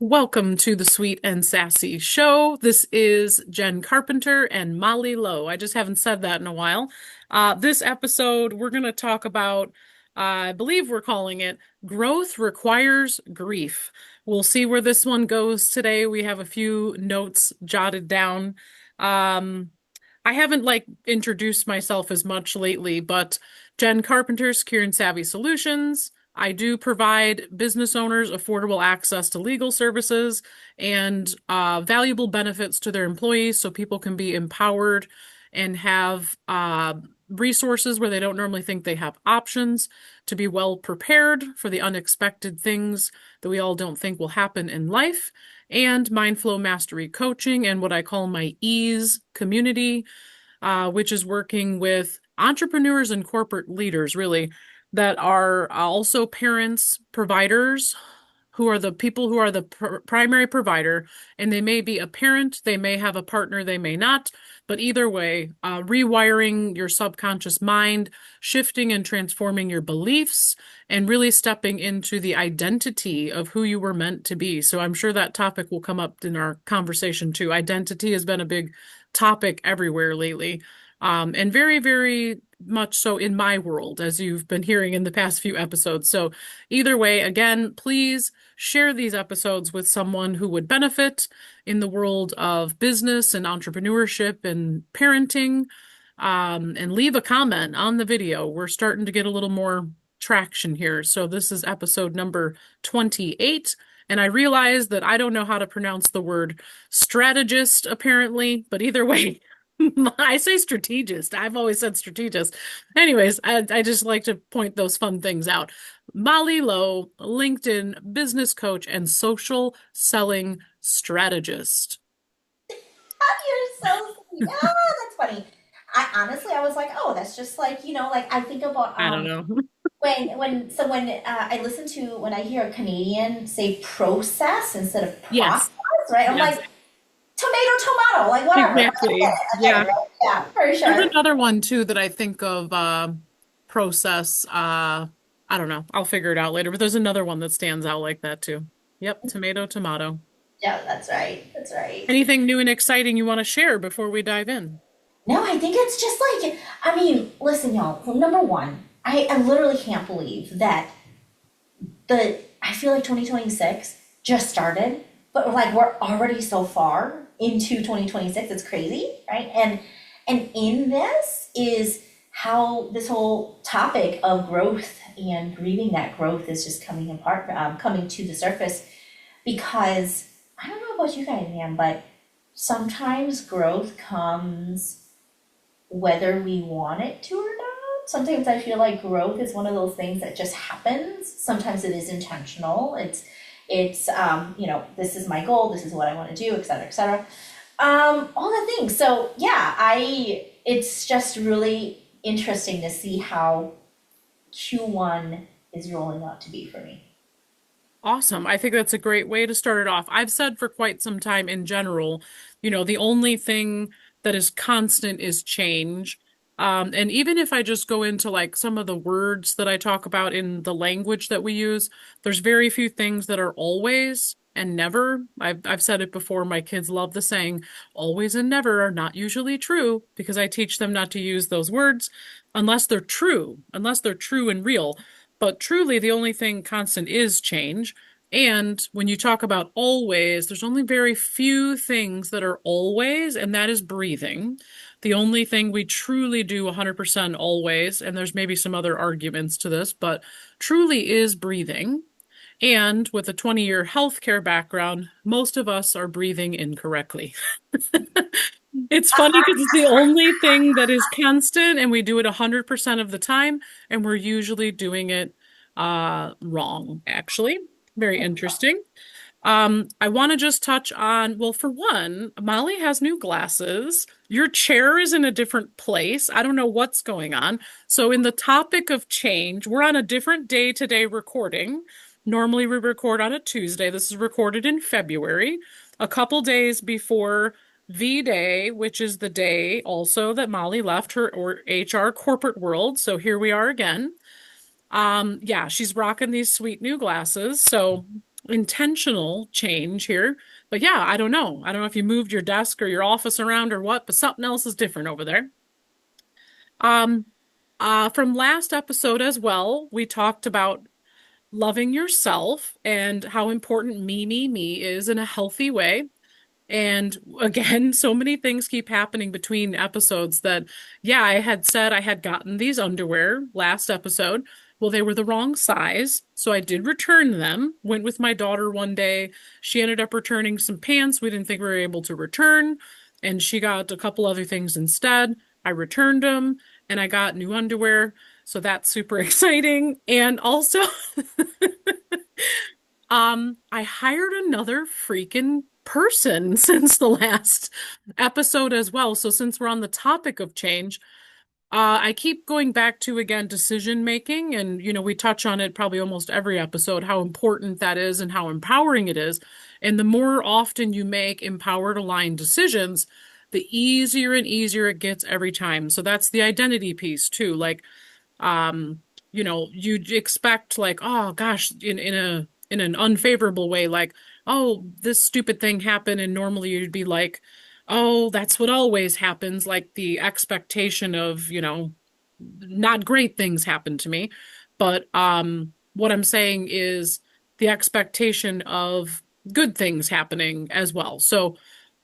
Welcome to the Sweet and Sassy Show. This is Jen Carpenter and Mollie Lowe. I just haven't said that in a while. This episode, we're going to talk about, I believe we're calling it Growth Requires Grief. We'll see where this one goes today. We have a few notes jotted down. Um, I haven't introduced myself as much lately, but Jen Carpenter, Secure and Savvy Solutions. I do provide business owners affordable access to legal services and valuable benefits to their employees so people can be empowered and have resources where they don't normally think they have options to be well prepared for the unexpected things that we all don't think will happen in life, and Mind Flow Mastery Coaching and what I call my EASE community, which is working with entrepreneurs and corporate leaders, really, that are also parents, providers, who are the people who are the primary provider, and they may be a parent, they may have a partner, they may not, but either way, rewiring your subconscious mind, shifting and transforming your beliefs, and really stepping into the identity of who you were meant to be. So I'm sure that topic will come up in our conversation too. Identity has been a big topic everywhere lately. And very, very much so in my world, as you've been hearing in the past few episodes. So, either way, again, please share these episodes with someone who would benefit in the world of business and entrepreneurship and parenting, and leave a comment on the video. We're starting to get a little more traction here. So, this is episode number 28. And I realize that I don't know how to pronounce the word strategist, apparently, but either way, I say strategist. I've always said strategist. Anyways, I just like to point those fun things out. Mollie Lowe, LinkedIn business coach and social selling strategist. You're so sweet. Ah, that's funny. I was like, oh, that's just like, like I think about I don't know. when I listen to when I hear a Canadian say process instead of process, Yes. right? I'm Yes. like tomato, like whatever. Exactly. I get it, Yeah. right? Yeah, for There's sure. another one too that I think of process. I don't know. I'll figure it out later, but there's another one that stands out like that too. Yep, tomato, tomato. Yeah, that's right. That's right. Anything new and exciting you want to share before we dive in? No, I think it's just like, I mean, listen, y'all. Well, number one, I literally can't believe that I feel like 2026 just started, but like we're already so far into 2026. It's crazy, right? And in this is how this whole topic of growth and grieving that growth is just coming to the surface because I don't know about you guys, man, but sometimes growth comes whether we want it to or not. Sometimes I feel like growth is one of those things that just happens. Sometimes it is intentional. It's this is my goal, this is what I want to do, et cetera, et cetera. All the things. So yeah, it's just really interesting to see how Q1 is rolling out to be for me. Awesome. I think that's a great way to start it off. I've said for quite some time in general, the only thing that is constant is change. And even if I just go into like some of the words that I talk about in the language that we use, there's very few things that are always and never. I've said it before, my kids love the saying, always and never are not usually true, because I teach them not to use those words unless they're true and real. But truly, the only thing constant is change. And when you talk about always, there's only very few things that are always, and that is breathing. The only thing we truly do 100% always, and there's maybe some other arguments to this, but truly is breathing. And with a 20-year healthcare background, most of us are breathing incorrectly. It's funny because it's the only thing that is constant, and we do it 100% of the time, and we're usually doing it wrong, actually. Very interesting. I want to just touch on, well, for one, Mollie has new glasses. Your chair is in a different place. I don't know what's going on. So, in the topic of change, we're on a different day today recording. Normally, we record on a Tuesday. This is recorded in February, a couple days before V-Day, which is the day also that Mollie left her or HR corporate world. So, here we are again. Yeah, she's rocking these sweet new glasses. So intentional change here. But yeah, I don't know. I don't know if you moved your desk or your office around or what, but something else is different over there. Um, from last episode as well, we talked about loving yourself and how important me is in a healthy way. And again, so many things keep happening between episodes that, yeah, I had said I had gotten these underwear last episode. Well, they were the wrong size. So I did return them. Went with my daughter one day. She ended up returning some pants we didn't think we were able to return. And she got a couple other things instead. I returned them and I got new underwear. So that's super exciting. And also, I hired another freaking person since the last episode as well. So since we're on the topic of change, I keep going back to again decision making, and we touch on it probably almost every episode, how important that is and how empowering it is. And the more often you make empowered, aligned decisions, the easier and easier it gets every time. So that's the identity piece too. Like um you'd expect like, oh gosh, in an unfavorable way, like, oh, this stupid thing happened, and normally you'd be like, oh, that's what always happens, like the expectation of, not great things happen to me. But what I'm saying is the expectation of good things happening as well. So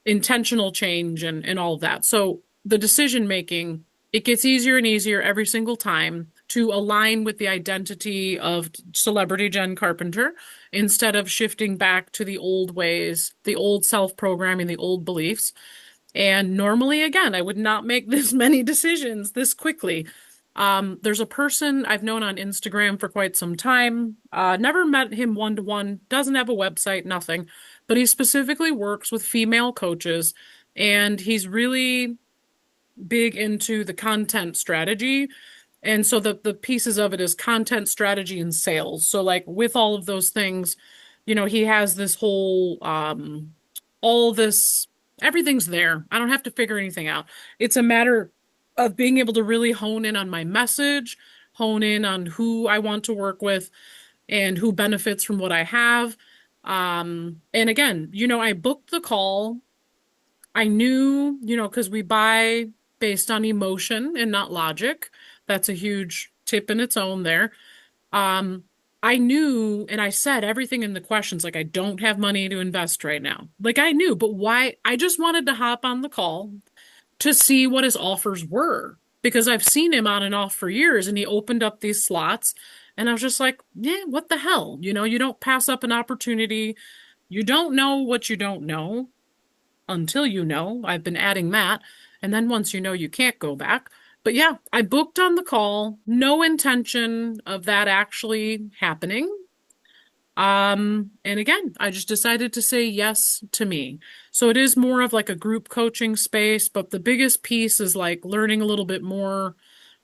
intentional change and all of that. So the decision making, it gets easier and easier every single time to align with the identity of celebrity Jen Carpenter instead of shifting back to the old ways, the old self-programming, the old beliefs. And normally, again, I would not make this many decisions this quickly. There's a person I've known on Instagram for quite some time. Never met him one to one, doesn't have a website, nothing, but he specifically works with female coaches, and he's really big into the content strategy. And so the pieces of it is content strategy and sales. So like with all of those things, he has this whole all this, everything's there. I don't have to figure anything out. It's a matter of being able to really hone in on my message, hone in on who I want to work with and who benefits from what I have. And again, I booked the call. I knew, because we buy based on emotion and not logic. That's a huge tip in its own there. Um, I knew, and I said everything in the questions, like, I don't have money to invest right now. Like, I knew, but why? I just wanted to hop on the call to see what his offers were because I've seen him on and off for years, and he opened up these slots. And I was just like, yeah, what the hell? You don't pass up an opportunity. You don't know what you don't know until you know. I've been adding that. And then once you know, you can't go back. But yeah, I booked on the call, no intention of that actually happening. And again, I just decided to say yes to me. So it is more of like a group coaching space, but the biggest piece is like learning a little bit more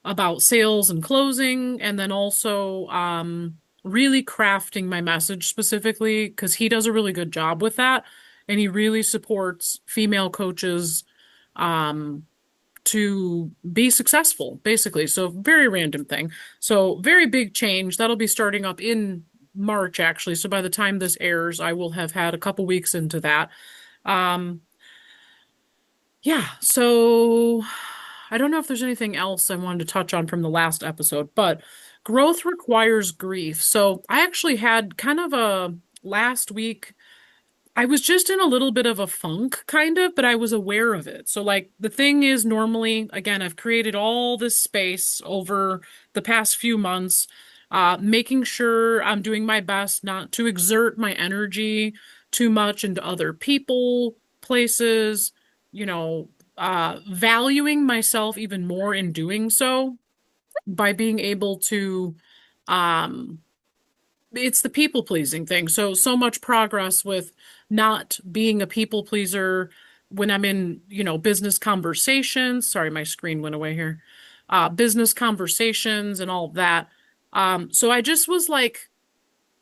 about sales and closing, and then also really crafting my message specifically because he does a really good job with that, and he really supports female coaches um to be successful, basically. So very random thing. So very big change. That'll be starting up in March, actually. So by the time this airs, I will have had a couple weeks into that. Um, yeah, so I don't know if there's anything else I wanted to touch on from the last episode, but growth requires grief. So I actually had kind of a last week. I was just in a little bit of a funk, kind of, but I was aware of it. So, like, the thing is, normally, again, I've created all this space over the past few months, making sure I'm doing my best not to exert my energy too much into other people, places, valuing myself even more in doing so by being able to, um, it's the people pleasing thing. So much progress with not being a people pleaser when I'm in, business conversations. Sorry, my screen went away here. Business conversations and all of that. So I just was like,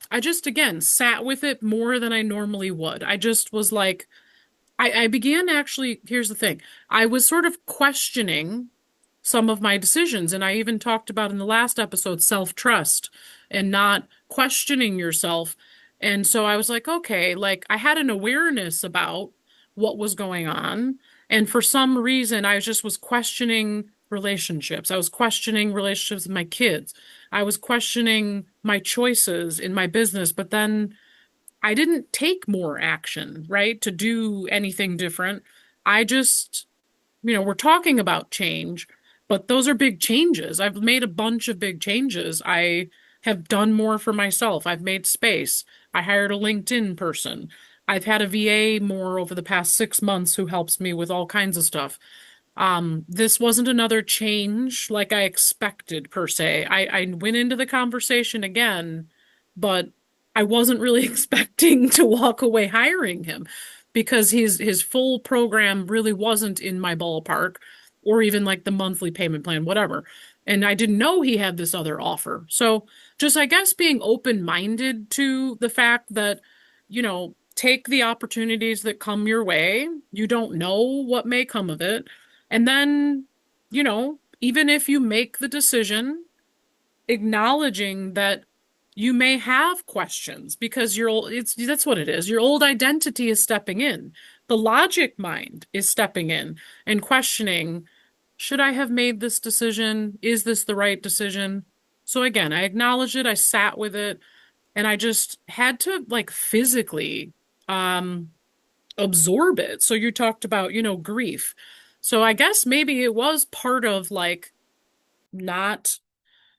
I just again sat with it more than I normally would. I just was like, I began actually, here's the thing. I was sort of questioning some of my decisions. And I even talked about in the last episode self-trust and not questioning yourself. And so I was like, okay, like I had an awareness about what was going on. And for some reason, I just was questioning relationships. I was questioning relationships with my kids. I was questioning my choices in my business, but then I didn't take more action, right, to do anything different. I just, we're talking about change, but those are big changes. I've made a bunch of big changes. I have done more for myself. I've made space. I hired a LinkedIn person. I've had a VA more over the past 6 months who helps me with all kinds of stuff. This wasn't another change like I expected per se. I went into the conversation again, but I wasn't really expecting to walk away hiring him because his full program really wasn't in my ballpark or even like the monthly payment plan, whatever. And I didn't know he had this other offer. So just, I guess, being open-minded to the fact that, take the opportunities that come your way. You don't know what may come of it. And then, even if you make the decision, acknowledging that you may have questions because that's what it is. Your old identity is stepping in. The logic mind is stepping in and questioning, should I have made this decision? Is this the right decision? So again, I acknowledged it, I sat with it, and I just had to like physically um absorb it. So you talked about, grief. So I guess maybe it was part of like not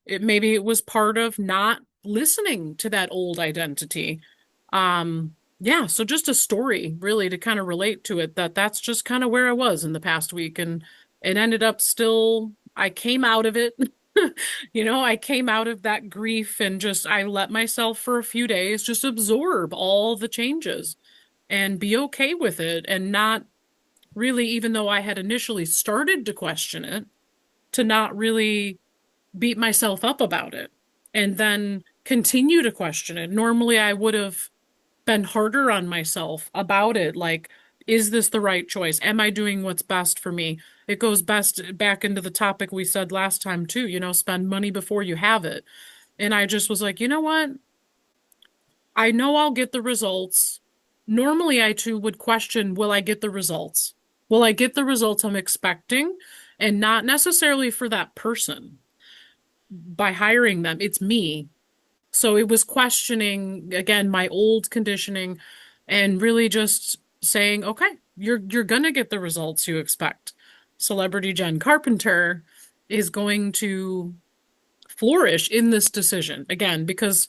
maybe it was part of not listening to that old identity. Yeah, so just a story really to kind of relate to it, that's just kind of where I was in the past week, and it ended up still I came out of it. I came out of that grief and just I let myself for a few days just absorb all the changes and be okay with it and not really, even though I had initially started to question it, to not really beat myself up about it and then continue to question it. Normally, I would have been harder on myself about it. Like, is this the right choice? Am I doing what's best for me? It goes best back into the topic we said last time, too, spend money before you have it. And I just was like, you know what? I know I'll get the results. Normally, I too would question, will I get the results? Will I get the results I'm expecting? And not necessarily for that person by hiring them. It's me. So it was questioning again my old conditioning and really just saying, okay, you're gonna get the results you expect. Celebrity Jen Carpenter is going to flourish in this decision again because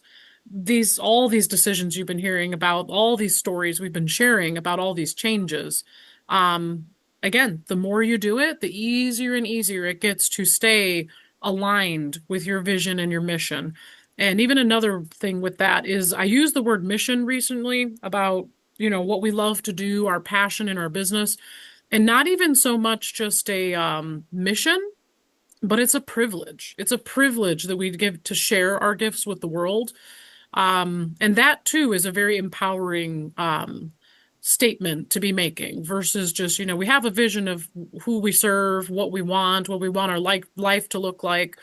these all these decisions you've been hearing about, all these stories we've been sharing about all these changes, um again, the more you do it, the easier and easier it gets to stay aligned with your vision and your mission. And even another thing with that is I used the word mission recently about, what we love to do, our passion in our business, and not even so much just a mission, but it's a privilege. It's a privilege that we give to share our gifts with the world. And that too is a very empowering statement to be making versus just, we have a vision of who we serve, what we want our life to look like,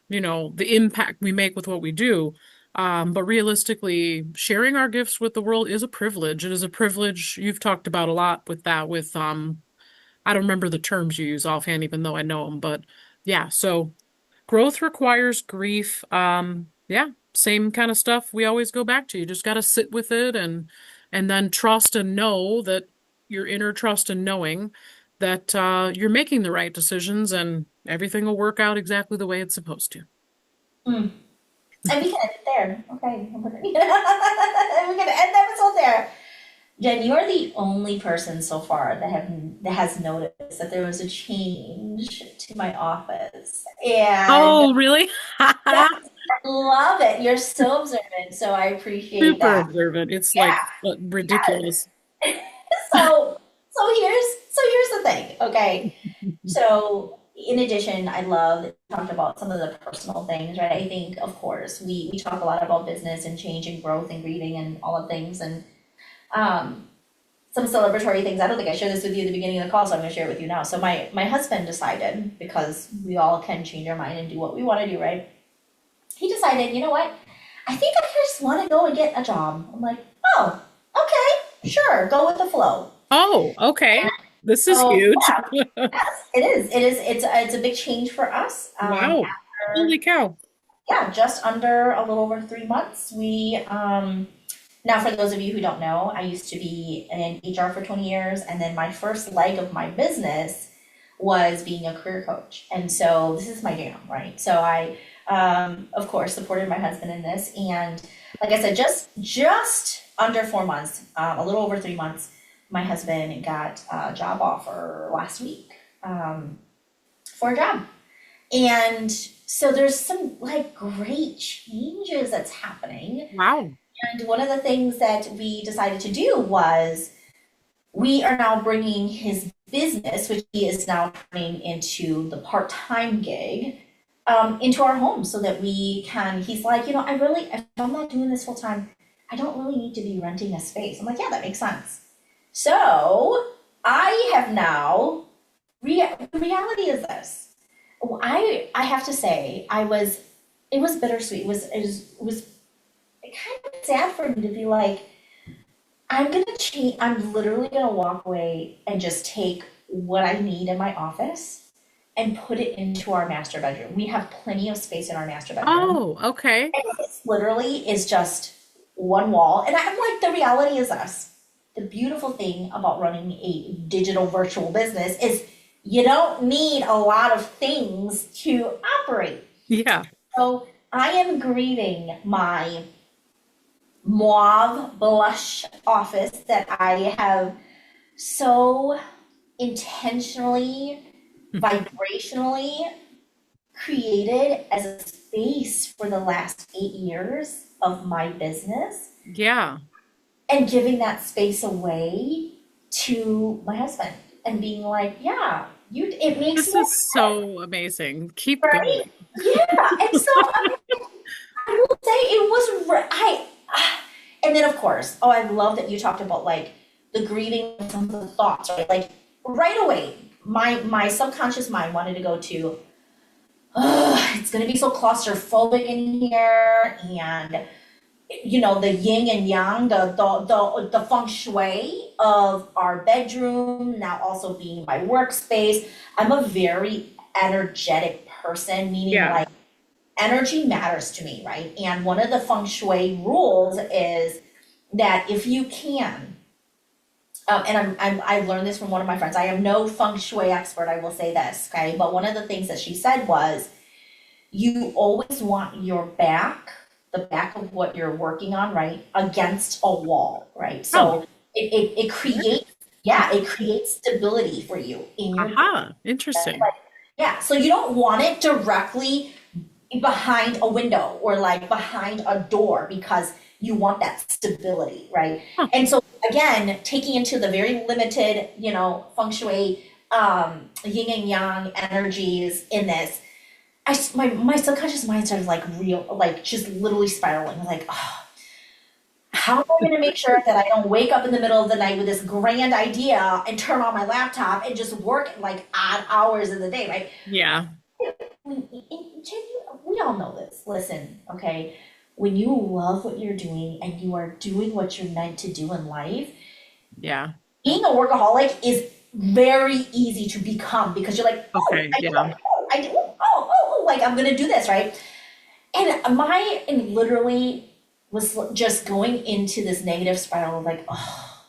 the impact we make with what we do. But realistically, sharing our gifts with the world is a privilege. It is a privilege. You've talked about a lot with that, with I don't remember the terms you use offhand, even though I know them, but yeah, so growth requires grief. Yeah, same kind of stuff we always go back to. You just got to sit with it and then trust and know that your inner trust and knowing that you're making the right decisions and everything will work out exactly the way it's supposed to. Mm. And we can end it there. Okay. We can end the episode there. Jen, you are the only person so far that has noticed that there was a change to my office. And Oh, really? yes, I love it. You're so observant, so I appreciate Super that. observant. It's like Yeah. ridiculous. So here's the thing, okay? So in addition, I love that you talked about some of the personal things, right? I think, of course, we talk a lot about business and change and growth and grieving and all of things and um, some celebratory things. I don't think I shared this with you at the beginning of the call, so I'm gonna share it with you now. So my husband decided, because we all can change our mind and do what we want to do, right? He decided, you know what? I think I just want to go and get a job. I'm like, oh, okay, sure, go with the flow. Oh, okay. This is So huge. yes, it is. It is. It's a big change for us. Wow. Holy After cow. yeah, just under a little over 3 months, we now for those of you who don't know, I used to be in HR for 20 years, and then my first leg of my business was being a career coach. And so this is my jam, right? So I, of course, supported my husband in this, and like I said, just under 4 months, a little over 3 months, my husband got a job offer last week for a job. And so there's some like great changes that's happening. Wow. And one of the things that we decided to do was we are now bringing his business, which he is now turning into the part-time gig, into our home so that we can, he's like, if I'm not doing this full time, I don't really need to be renting a space. I'm like, yeah, that makes sense. So I have now, the reality is this. I have to say, it was bittersweet. It was kind of sad for me to be like, I'm gonna change. I'm literally gonna walk away and just take what I need in my office and put it into our master bedroom. We have plenty of space in our master bedroom. Oh, okay. And this literally is just one wall. And I'm like, the reality is this. The beautiful thing about running a digital virtual business is you don't need a lot of things to operate. Yeah. So I am grieving my mauve blush office that I have so intentionally, vibrationally created as a space for the last 8 years of my business Yeah. and giving that space away to my husband and being like, yeah, it makes This more is so amazing. Keep right. going. Yeah. And so I will say it was, and then of course, oh, I love that you talked about like the grieving and some of the thoughts, right? Like right away, my subconscious mind wanted to go to, it's gonna be so claustrophobic in here, and the yin and yang, the feng shui of our bedroom, now also being my workspace. I'm a very energetic person, meaning Yeah. like energy matters to me, right? And one of the feng shui rules is that if you can, I learned this from one of my friends. I am no feng shui expert, I will say this, okay? But one of the things that she said was, you always want your back, the back of what you're working on, right, against a wall, right? Oh, So it creates, yeah, it creates stability for you in your business. aha. Interesting. Like, yeah, so you don't want it directly behind a window or like behind a door because you want that stability, right? Huh. And so again, taking into the very limited, feng shui, yin and yang energies in this, my subconscious mind started like just literally spiraling, like, oh, how am I going to make sure that I don't wake up in the middle of the night with this grand idea and turn on my laptop and just work like odd hours in the day, right? Yeah. We all know this. Listen, okay? When you love what you're doing and you are doing what you're meant to do in life, Yeah. being a workaholic is very easy to become because you're like, oh, Okay. Yeah. I do, like I'm gonna do this, right? And literally was just going into this negative spiral of like, oh,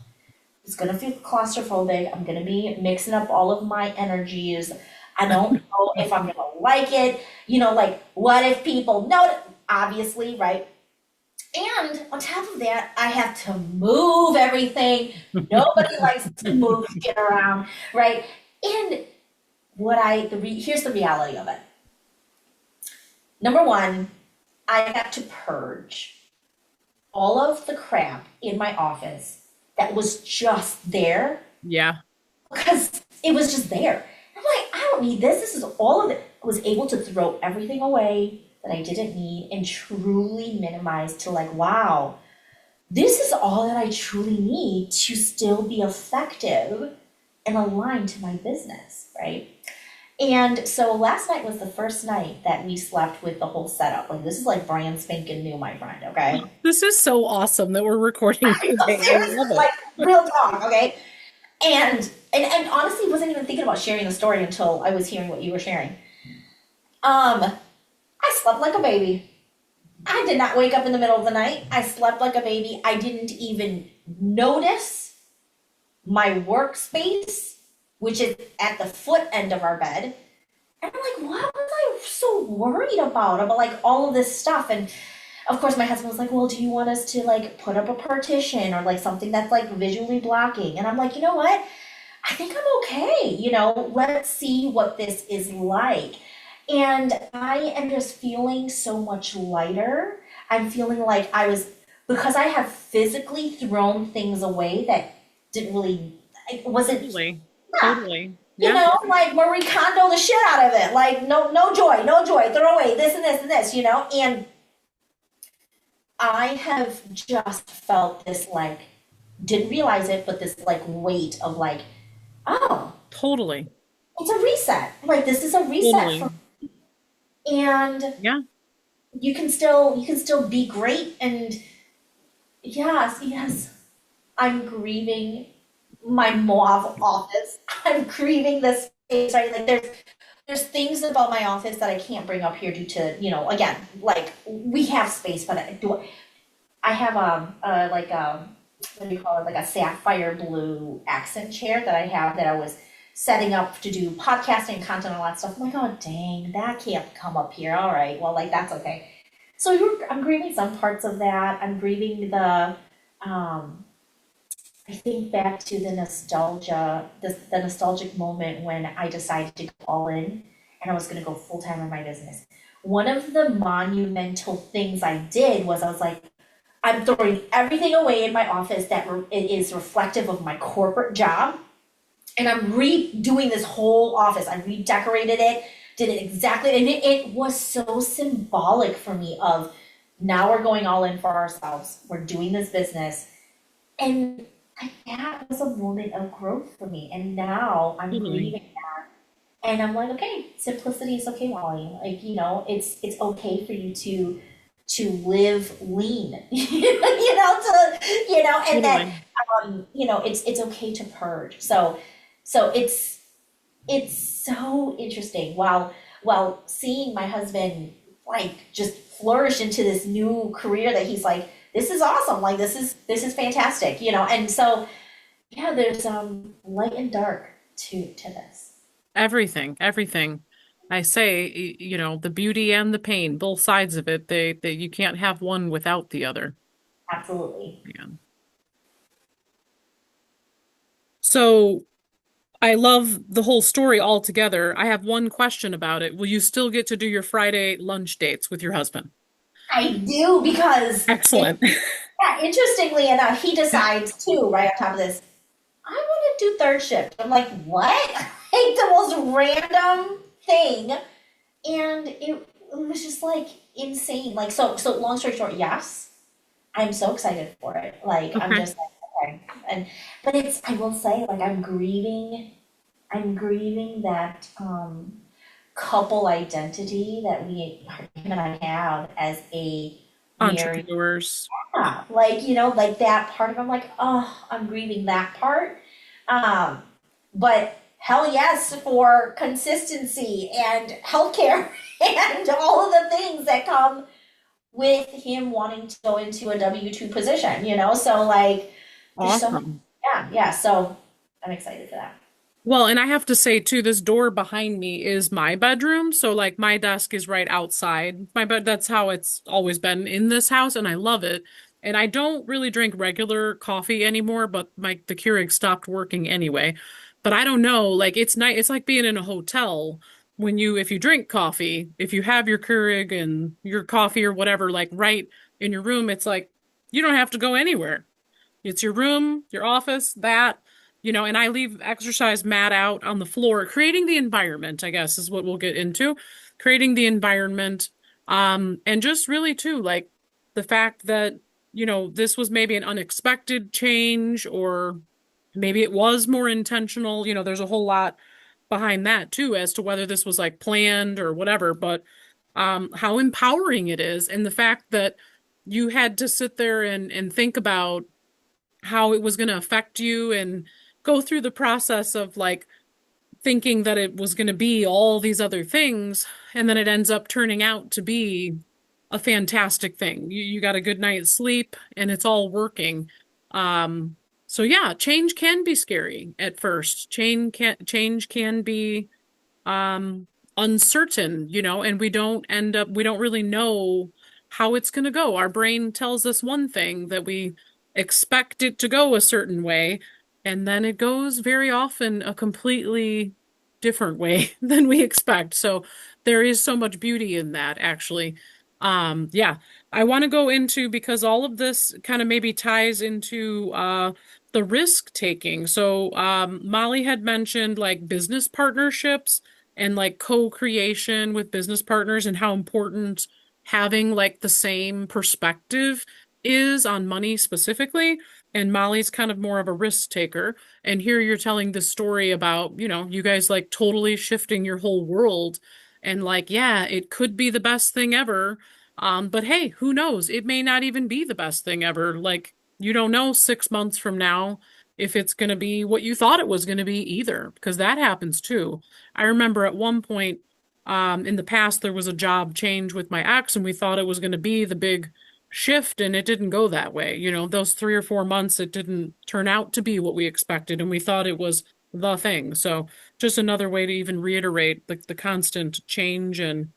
it's gonna feel claustrophobic. I'm gonna be mixing up all of my energies. I don't know if I'm gonna like it. Like, what if people know? Obviously, right? And on top of that, I have to move everything. Nobody likes to move shit around, right? And here's the reality of it. Number one, I have to purge all of the crap in my office that was just there Yeah. because it was just there. I'm like, I don't need this. This is all of it. I was able to throw everything away that I didn't need and truly minimize to like, wow, this is all that I truly need to still be effective and aligned to my business, right? And so last night was the first night that we slept with the whole setup. Like this is like brand spanking new, my friend, okay? This is so awesome that we're recording today. I Seriously, love like it. real talk, okay? And honestly wasn't even thinking about sharing the story until I was hearing what you were sharing. I slept like a baby. I did not wake up in the middle of the night. I slept like a baby. I didn't even notice my workspace, which is at the foot end of our bed. And I'm like, what was I so worried about like all of this stuff? And of course, my husband was like, well, do you want us to like put up a partition or like something that's like visually blocking? And I'm like, you know what? I think I'm okay. Let's see what this is like. And I am just feeling so much lighter. I'm feeling like because I have physically thrown things away that didn't really, it wasn't, Totally. yeah, Totally. Yeah. like Marie Kondo the shit out of it. Like, no, no joy, no joy, throw away this and this and this, And I have just felt this like, didn't realize it, but this like weight of like, oh, Totally. it's a reset. Like, this is a reset for, Totally. and Yeah. you can still be great. And yes, yes, I'm grieving my mauve office. I'm grieving this space, right? Like there's things about my office that I can't bring up here due to, again, like we have space, but I have like what do you call it? Like a sapphire blue accent chair that I have that I was setting up to do podcasting content and all that stuff. I'm like, oh dang, that can't come up here. All right, well, like that's okay. So I'm grieving some parts of that. I'm grieving um, I think back to the nostalgia, the nostalgic moment when I decided to go all in and I was going to go full time in my business. One of the monumental things I did was I was like, I'm throwing everything away in my office that it is reflective of my corporate job, and I'm redoing this whole office. I redecorated it, did it exactly, and it was so symbolic for me of now we're going all in for ourselves. We're doing this business, and that was a moment of growth for me. And now I'm Totally. grieving, and I'm like, okay, simplicity is okay, Molly. Like, it's okay for you to live lean, and that Totally. it's okay to purge. So it's so interesting. While seeing my husband like just flourish into this new career that he's like, this is awesome. Like this is fantastic. And so yeah, there's light and dark to this. Everything. Everything. I say, the beauty and the pain, both sides of it, they you can't have one without the other. Absolutely. Yeah. So I love the whole story altogether. I have one question about it. Will you still get to do your Friday lunch dates with your husband? I do because Excellent. yeah, interestingly enough, he decides too, right on top of this, I want to do third shift. I'm like, what? Like the most random thing. And it was just like insane. Like, so long story short, yes, I'm so excited for it. Like, I'm Okay. just like, okay. But I will say, like, I'm grieving that, couple identity that him and I have as a married. Entrepreneurs. Yeah, like, like that part of, I'm like, oh, I'm grieving that part. Um, but hell yes for consistency and healthcare and all of the things that come with him wanting to go into a W-2 position. So like there's so much, Awesome. yeah, yeah. So I'm excited for that. Well, and I have to say too, this door behind me is my bedroom. So like my desk is right outside my bed. That's how it's always been in this house, and I love it. And I don't really drink regular coffee anymore, but the Keurig stopped working anyway. But I don't know, like it's nice. It's like being in a hotel when if you drink coffee, if you have your Keurig and your coffee or whatever, like right in your room, it's like you don't have to go anywhere. It's your room, your office, and I leave exercise mat out on the floor, creating the environment, I guess, is what we'll get into. Creating the environment. And just really too, like the fact that, this was maybe an unexpected change, or maybe it was more intentional. There's a whole lot behind that too, as to whether this was like planned or whatever, but how empowering it is, and the fact that you had to sit there and think about how it was going to affect you and go through the process of like thinking that it was going to be all these other things, and then it ends up turning out to be a fantastic thing. You got a good night's sleep and it's all working. Um, so yeah, change can be scary at first. Change can be um uncertain, and we don't really know how it's going to go. Our brain tells us one thing, that we expect it to go a certain way, and then it goes very often a completely different way than we expect. So there is so much beauty in that, actually. Yeah, I want to go into, because all of this kind of maybe ties into the risk taking. So Molly had mentioned like business partnerships and like co-creation with business partners, and how important having like the same perspective is on money specifically. And Molly's kind of more of a risk taker. And here you're telling this story about, you guys like totally shifting your whole world, and like, yeah, it could be the best thing ever. But hey, who knows? It may not even be the best thing ever. Like, you don't know 6 months from now if it's going to be what you thought it was going to be either, because that happens too. I remember at one point, in the past, there was a job change with my ex, and we thought it was going to be the big shift, and it didn't go that way. Those 3 or 4 months, it didn't turn out to be what we expected, and we thought it was the thing. So just another way to even reiterate the constant change. And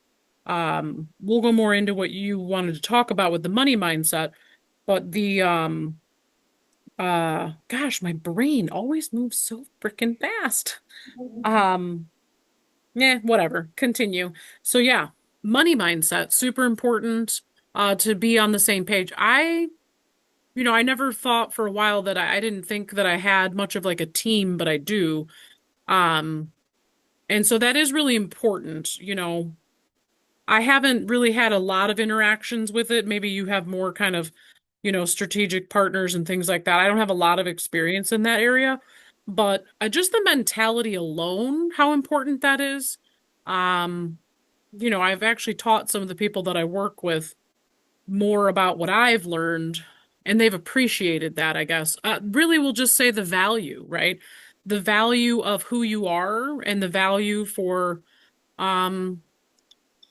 we'll go more into what you wanted to talk about with the money mindset. But gosh, my brain always moves so freaking fast. Um, yeah, whatever. Continue. So yeah, money mindset, super important to be on the same page. I never thought for a while that I didn't think that I had much of like a team, but I do. Um, and so that is really important. I haven't really had a lot of interactions with it. Maybe you have more kind of, strategic partners and things like that. I don't have a lot of experience in that area, but just the mentality alone, how important that is. Um, I've actually taught some of the people that I work with more about what I've learned, and they've appreciated that, I guess. Really, we'll just say the value, right? The value of who you are, and the value for, um,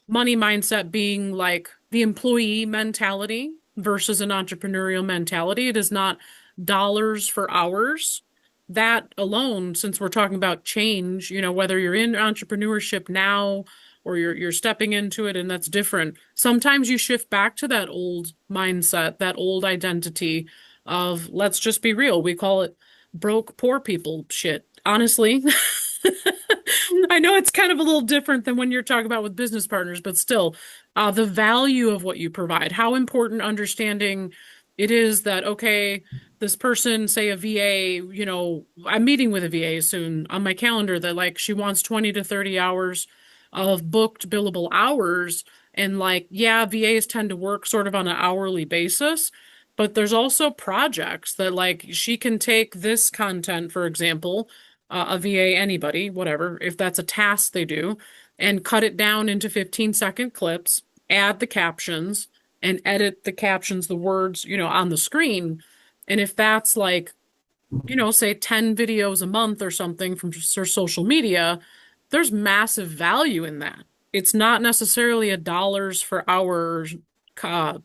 money mindset being like the employee mentality versus an entrepreneurial mentality. It is not dollars for hours. That alone, since we're talking about change, whether you're in entrepreneurship now or you're stepping into it, and that's different. Sometimes you shift back to that old mindset, that old identity of, let's just be real. We call it broke poor people shit. Honestly, I know it's kind of a little different than when you're talking about with business partners, but still, the value of what you provide, how important understanding it is that, okay, this person, say a VA, I'm meeting with a VA soon on my calendar, that like she wants 20 to 30 hours of booked billable hours. And like, yeah, VAs tend to work sort of on an hourly basis, but there's also projects that like she can take this content, for example, a VA, anybody, whatever, if that's a task they do, and cut it down into 15-second clips, add the captions, and edit the captions, the words, on the screen. And if that's like, say 10 videos a month or something from her social media, there's massive value in that. It's not necessarily a dollars for hours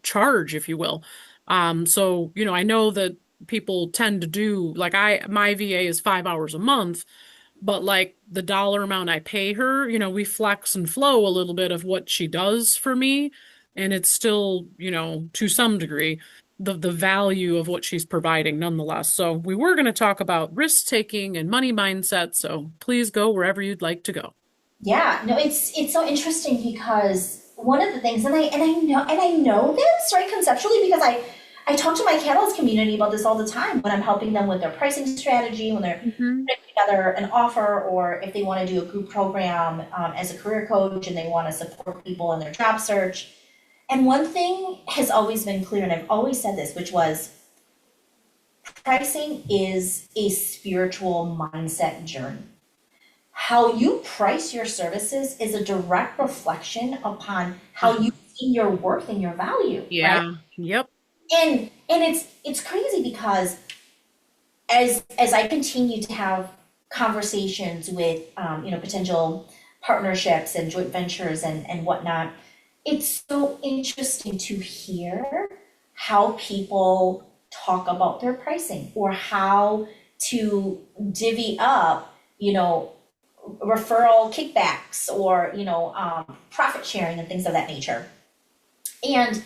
charge, if you will. So, I know that people tend to do like my VA is 5 hours a month, but like the dollar amount I pay her, we flex and flow a little bit of what she does for me. And it's still, to some degree, the value of what she's providing nonetheless. So we were going to talk about risk taking and money mindset. So please go wherever you'd like to go. Yeah, no, it's so interesting because one of the things, and I know this right conceptually because I talk to my catalyst community about this all the time when I'm helping them with their pricing strategy, when they're Hmm. putting together an offer, or if they want to do a group program as a career coach and they want to support people in their job search. And one thing has always been clear, and I've always said this, which was pricing is a spiritual mindset journey. how you price your services is a direct reflection upon how you see your worth and your value, right? Yeah. Yep. And it's crazy because as I continue to have conversations with potential partnerships and joint ventures and whatnot, it's so interesting to hear how people talk about their pricing or how to divvy up, referral kickbacks or profit sharing and things of that nature. And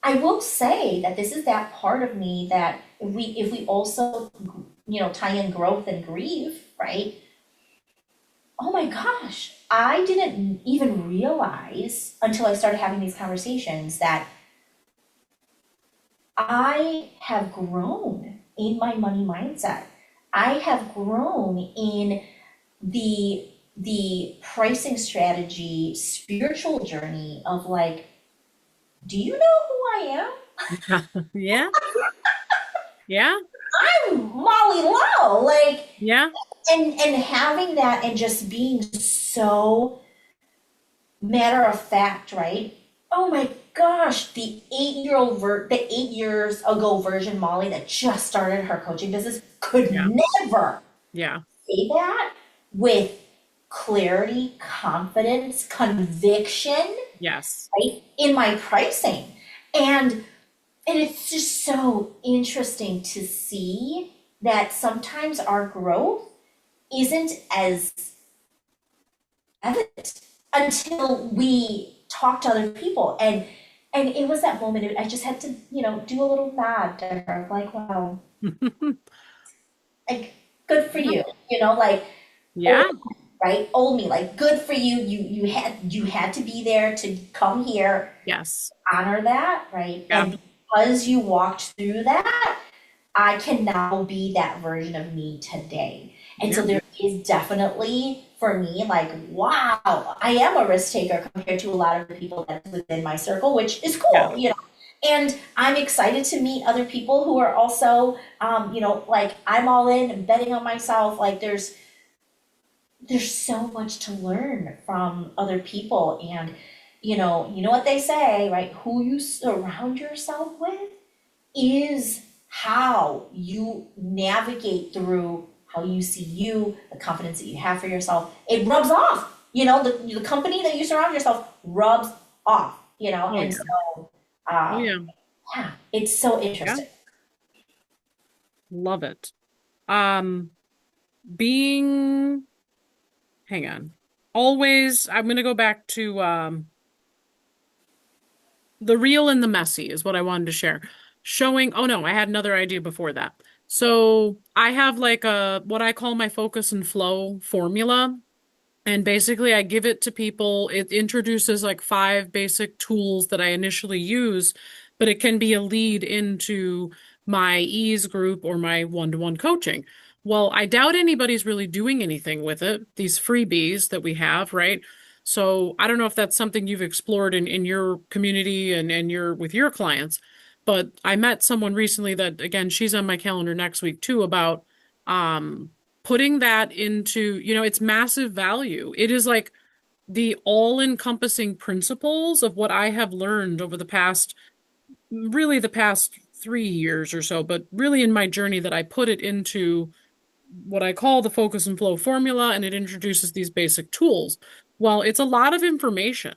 I will say that this is that part of me that if we also tie in growth and grieve, right? Oh my gosh, I didn't even realize until I started having these conversations that I have grown in my money mindset. I have grown in the pricing strategy, spiritual journey of like, do you know who I am? Yeah. Yeah. I'm Molly Lowe. Like, Yeah. and having that and just being so matter of fact, right? Oh my gosh, the 8 years ago version Molly that just started her coaching business could Yeah. never Yeah. say that with clarity, confidence, conviction, Yes. right? In my pricing. And it's just so interesting to see that sometimes our growth isn't as evident until we talk to other people. And it was that moment, I just had to, do a little nod to her, like, wow, like, good for Yeah. you, like, old, Yeah. right? Old me, like, good for you. You had to be there to come here, Yes. honor that, right? Yeah. And because you walked through that, I can now be that version of me today. And so Yeah. there is definitely for me like, wow, I am a risk taker compared to a lot of the people that's within my circle, which is Yeah. cool. And I'm excited to meet other people who are also, like I'm all in and betting on myself. Like there's so much to learn from other people. And you know what they say, right? Who you surround yourself with is how you navigate through how you see you, the confidence that you have for yourself. It rubs off. The company that you surround yourself rubs off, Oh and yeah. so, Oh um, yeah. yeah, it's so Yeah. interesting. Love it. Um, being, hang on. Always, I'm gonna go back to the real and the messy is what I wanted to share. Showing, oh no, I had another idea before that. So I have like a what I call my focus and flow formula. And basically, I give it to people. It introduces like five basic tools that I initially use, but it can be a lead into my ease group or my one-to-one coaching. Well, I doubt anybody's really doing anything with it, these freebies that we have, right? So I don't know if that's something you've explored in your community and your with your clients, but I met someone recently that, again, she's on my calendar next week too, about putting that into, it's massive value. It is like the all-encompassing principles of what I have learned over the past 3 years or so, but really in my journey that I put it into what I call the focus and flow formula, and it introduces these basic tools. Well, it's a lot of information.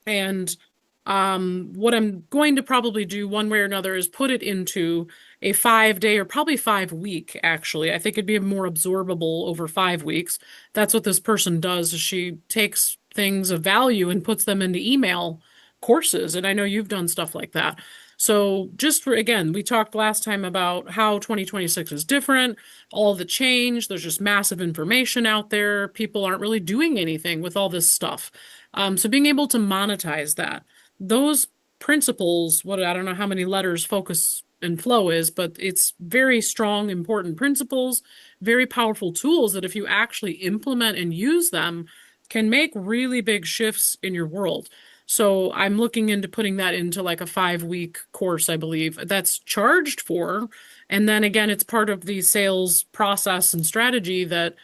And what I'm going to probably do one way or another is put it into a 5 day or probably 5 week, actually. I think it'd be more absorbable over 5 weeks. That's what this person does is she takes things of value and puts them into email courses. And I know you've done stuff like that. So just for, again, we talked last time about how 2026 is different, all the change. There's just massive information out there. People aren't really doing anything with all this stuff. So being able to monetize that, those principles, what I don't know how many letters focus and flow is, but it's very strong, important principles, very powerful tools that if you actually implement and use them, can make really big shifts in your world. So I'm looking into putting that into like a 5 week course, I believe, that's charged for. And then again, it's part of the sales process and strategy that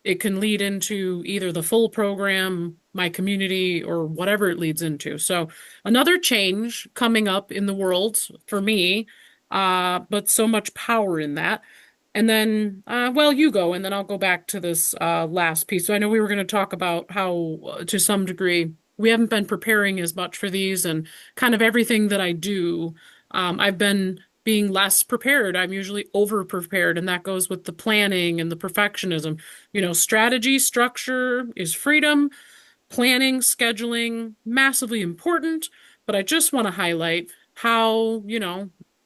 it can lead into either the full program, my community, or whatever it leads into. So another change coming up in the world for me, but so much power in that. And then, well, you go, and then I'll go back to this last piece. So I know we were going to talk about how, to some degree, we haven't been preparing as much for these, and kind of everything that I do, I've been being less prepared. I'm usually over prepared, and that goes with the planning and the perfectionism. Strategy, structure is freedom. Planning, scheduling, massively important, but I just want to highlight how,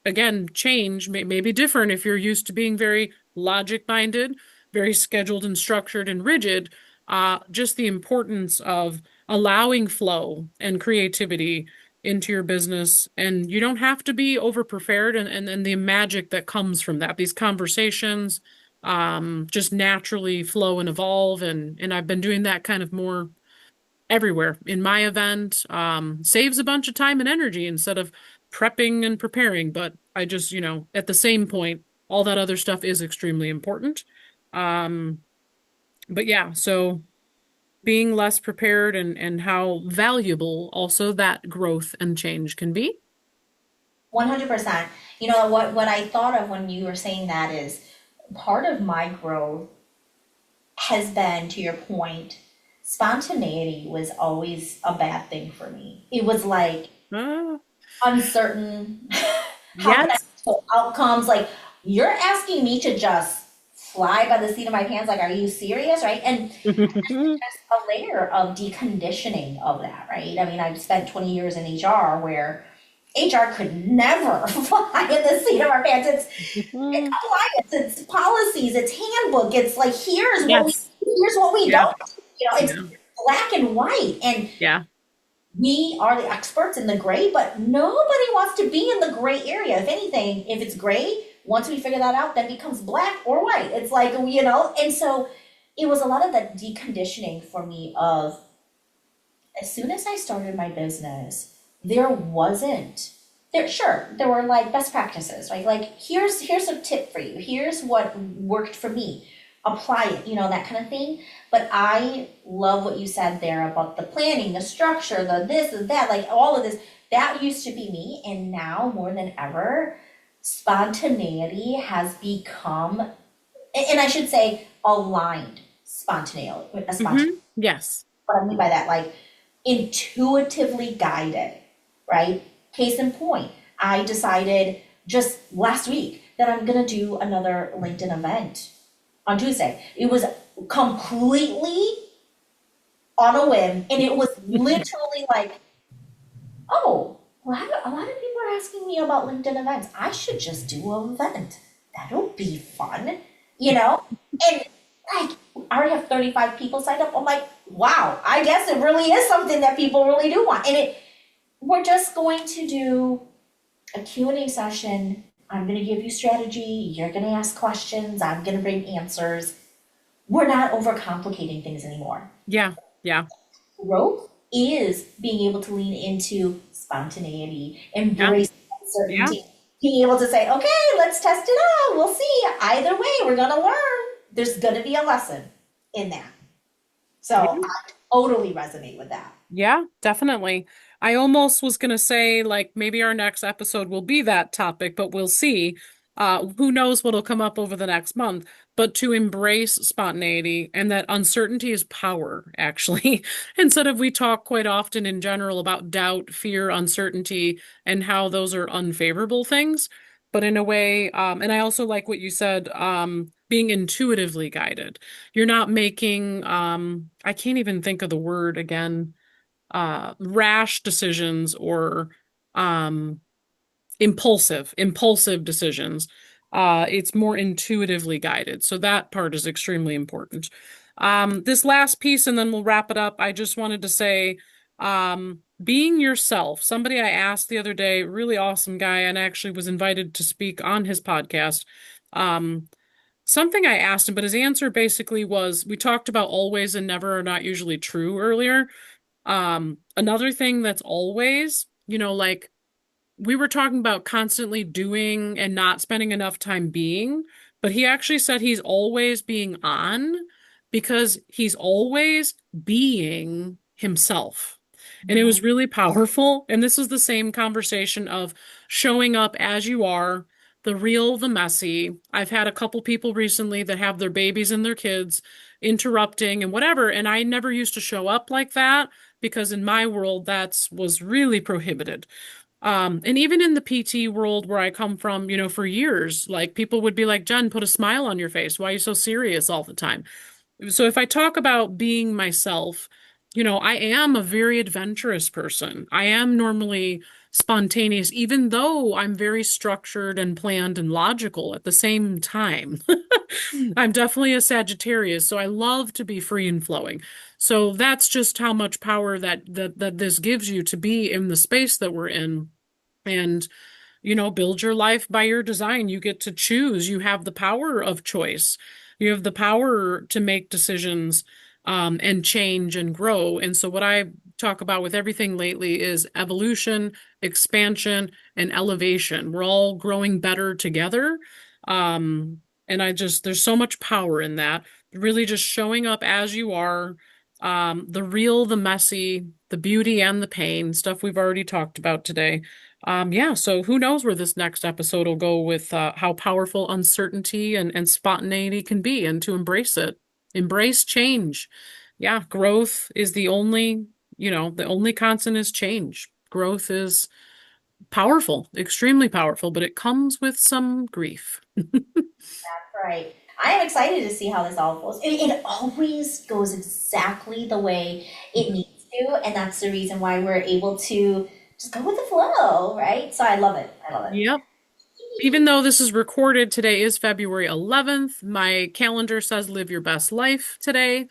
again, change may be different if you're used to being very logic-minded, very scheduled and structured and rigid. Just the importance of allowing flow and creativity into your business. And you don't have to be over-prepared, and the magic that comes from that. These conversations just naturally flow and evolve. And I've been doing that kind of more everywhere in my event. Saves a bunch of time and energy instead of prepping and preparing. But I just, at the same point, all that other stuff is extremely important. Um, but yeah, so being less prepared, and how valuable also that growth and change can be. 100%. You know what I thought of when you were saying that is part of my growth has been, to your point, spontaneity was always a bad thing for me. It was like Ah, uncertain. How can I yes. control outcomes? Like you're asking me to just fly by the seat of my pants. Like, are you serious? Right? And there's a layer of deconditioning of that, right? I mean, I've spent 20 years in HR where HR could never fly in the seat of our pants. It's compliance, it's policies, it's handbook. It's like Yes. here's what we Yeah. don't do. It's Yeah. black and white. And Yeah. we are the experts in the gray, but nobody wants to be in the gray area. If anything, if it's gray, once we figure that out, then it becomes black or white. It's like, and so it was a lot of that deconditioning for me of as soon as I started my business, there wasn't sure there were like best practices, right? Like here's a tip for you. Here's what worked for me. Apply it, that kind of thing. But I love what you said there about the planning, the structure, the this and that, like all of this. That used to be me, and now more than ever, spontaneity has become, and I should say aligned spontaneity, Yes. what I mean by that, like intuitively guided, right? Case in point, I decided just last week that I'm gonna do another LinkedIn event on Tuesday. It was completely on a whim, and it was literally like, oh, a lot of people are asking me about LinkedIn events. I should just do an event. That'll be fun, you know? And like, I already have 35 people signed up. I'm like, wow, I guess it really is something that people really do want. And we're just going to do a Q&A session. I'm going to give you strategy. You're going to ask questions. I'm going to bring answers. We're not overcomplicating things anymore. Yeah. Yeah. Growth is being able to lean into spontaneity, Yeah. embrace Yeah. uncertainty, being able to say, okay, let's test it out. We'll see. Either way, we're going to learn. There's going to be a lesson in that. So Yeah. I totally resonate with that. Yeah, definitely. I almost was gonna say, like, maybe our next episode will be that topic, but we'll see. Who knows what'll come up over the next month, but to embrace spontaneity and that uncertainty is power, actually. Instead of we talk quite often in general about doubt, fear, uncertainty, and how those are unfavorable things. But in a way, and I also like what you said, being intuitively guided. You're not making, I can't even think of the word again, rash decisions, or um impulsive decisions. It's more intuitively guided. So that part is extremely important. This last piece, and then we'll wrap it up. I just wanted to say, being yourself. Somebody I asked the other day, really awesome guy, and actually was invited to speak on his podcast. Um, Something I asked him, but his answer basically was, we talked about always and never are not usually true earlier. Another thing that's always, like we were talking about constantly doing and not spending enough time being, but he actually said he's always being on. because he's always being himself. And it Mhm. was really powerful. And this is the same conversation of showing up as you are, the real, the messy. I've had a couple people recently that have their babies and their kids interrupting and whatever. And I never used to show up like that because in my world, that's was really prohibited. And even in the PT world where I come from, for years, like people would be like, Jen, put a smile on your face. Why are you so serious all the time? So if I talk about being myself, I am a very adventurous person. I am normally spontaneous, even though I'm very structured and planned and logical at the same time. I'm definitely a Sagittarius, so I love to be free and flowing. So that's just how much power that this gives you to be in the space that we're in. And build your life by your design. You get to choose. You have the power of choice. You have the power to make decisions, and change and grow. And so, what I talk about with everything lately is evolution, expansion, and elevation. We're all growing better together. And there's so much power in that. Really just showing up as you are, the real, the messy, the beauty, and the pain, stuff we've already talked about today. Yeah, so who knows where this next episode will go with how powerful uncertainty and spontaneity can be and to embrace it. Embrace change. Yeah, growth is the only constant is change. Growth is powerful, extremely powerful, but it comes with some grief. Right. I am excited to see how this all goes. It always goes exactly the way it needs to, and that's the reason why we're able to just go with the flow, right? So I love it. I love it. Yep. Even though this is recorded, today is February 11th. My calendar says live your best life today.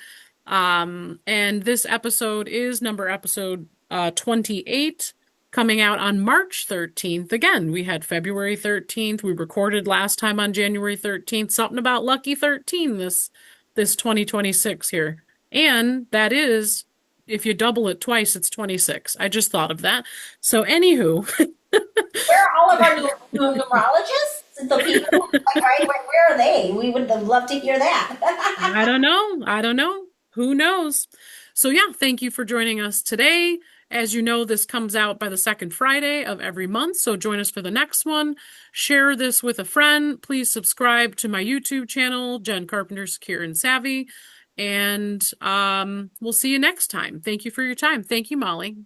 And this episode is episode 28, coming out on March 13th. Again, we had February 13th. We recorded last time on January 13th. Something about lucky 13 this 2026 here. And that is, if you double it twice, it's 26. I just thought of that. So anywho, Where are all of our numerologists? The people, like, right? Where are they? We would have loved to hear I that. don't know. I don't know. Who knows? So, yeah, thank you for joining us today. As you know, this comes out by the second Friday of every month. So, join us for the next one. Share this with a friend. Please subscribe to my YouTube channel, Jen Carpenter, Secure and Savvy. And we'll see you next time. Thank you for your time. Thank you, Mollie.